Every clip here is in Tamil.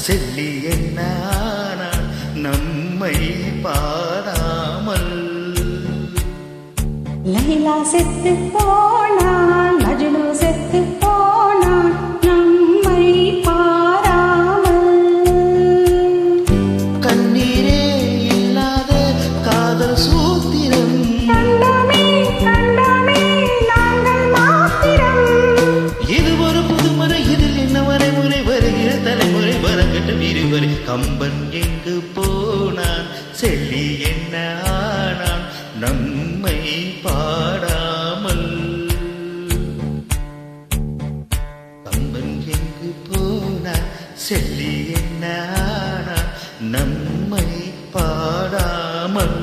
செல்லி என்ன ஆனான் நம்மை பாடாமல். லைலா செத்து போனான், மஜ்னு செத்து போனான் நம்மை பாராமல். கண்ணீரே இல்லாத காதல் சூத்திரம் கண்டமே கண்டமே நாங்கள் மாத்திரம். இது ஒரு புதுமுறை, இதில் என்ன வரைமுறை, வருகிற தலைமுறை வரங்கட்டு விரிவரை. கம்பன் எங்கு போனான், செல்லி என்ன ஆனான் நம்மை பாடாமல். கம்பன் எங்கு போனான், செல்லி என்ன ஆனான் நம்மை பாடாமல்.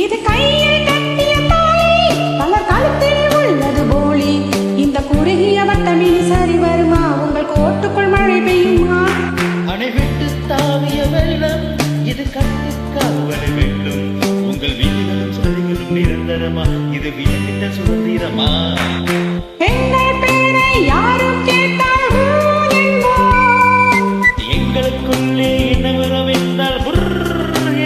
இது கையில் கட்டிய தாலி, பல காலத்தில் உள்ளது போலி. இந்த குறுகிய வட்டமினி சரி வருமா, உங்கள் கோட்டுக்குள் மழை பெய்யுமா? அணைவிட்டு தாவிய வெள்ளம் இது கட்டு காவலை வெல்லும். உங்கள் வீடுகளும் சதிகளும் நிரந்தரமா, இது விலகிட்ட சுதந்திரமா? எங்கள் பேரை யாரும் கேட்டால் ஊ என்போம். எங்களுக்குள்ளே என்ன வரவென்றால்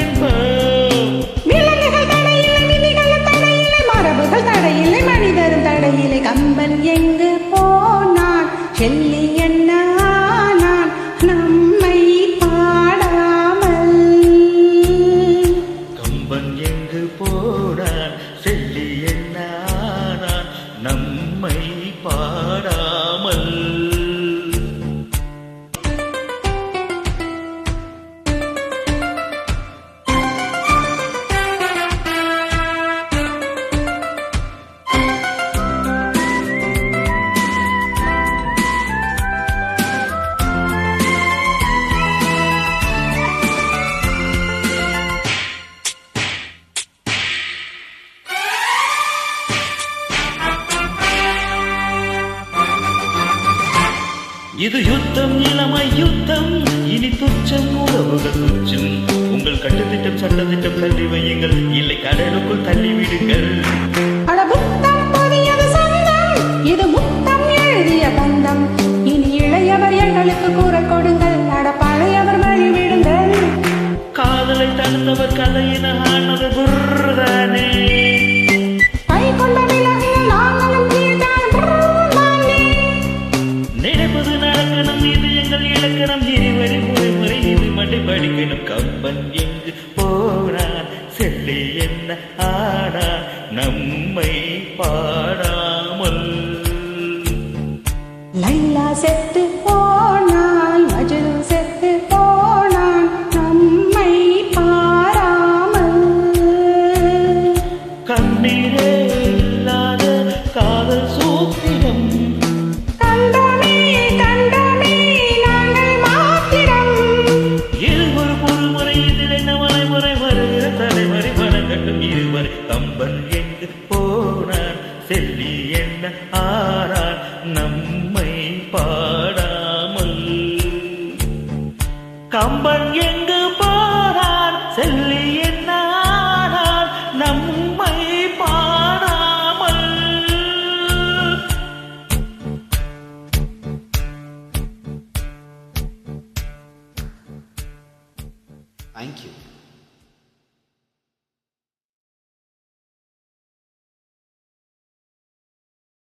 என்போம். விலங்குகள் தடையில்லை, விதிகள் தடையில்லை, மரபுகள் தடையில்லை, மனிதரும் தடையில்லை. கம்பன் எங்கு போனான், செல்லி என்ன ஆனான் நம்மை பாடாமல். கம்பன் எங்கு போனான், செல்லி என்ன ஆனான் நம்மை பாடாமல். இது யுத்தம், இளமை யுத்தம், இனி துச்சம், உறவுகள் துச்சம். உங்கள் கட்டுத்திட்டம் சட்டத்திட்டம் தள்ளி வையுங்கள், இல்லை கடலுக்குள் தள்ளிவிடுங்கள். அட புத்தம் புதியது சொந்தம், இது முத்தம் எழுதிய பந்தம். இனி இளையவர் எங்களுக்கு கூற கொடுங்கள், அட பழையவர் வழிவிடுங்கள். காதலை தடுத்தவர் கதையின ஆனது புர்தானே. கை கொண்ட விலகில் நாங்களும் தீர்த்தால் புர்தானே. நினைப்பது நடக்கணும், இது எங்கள் இலக்கணம். இருவரி முறை இது மட்டும் படிக்கணும். கம்பன் எங்கு போனான், செல்லி என்ன ஆனான் நம்மை பாடாமல். லைலா செத்து போனான், மஜ்னு செத்து போனான் நம்மை பாராமல். கண்ணீரே இல்லாத காதல் சூத்திரம் கண்டமே கண்டமே நாங்கள் மாத்திரம். இது ஒரு பொருள்முறை, இதில் என்ன வரைமுறை, வருகிற தலைமுறை வரங்கட்டும் இருவரை. கம்பன் எங்கு போனான், செல்லி என்ன ஆனான் நம்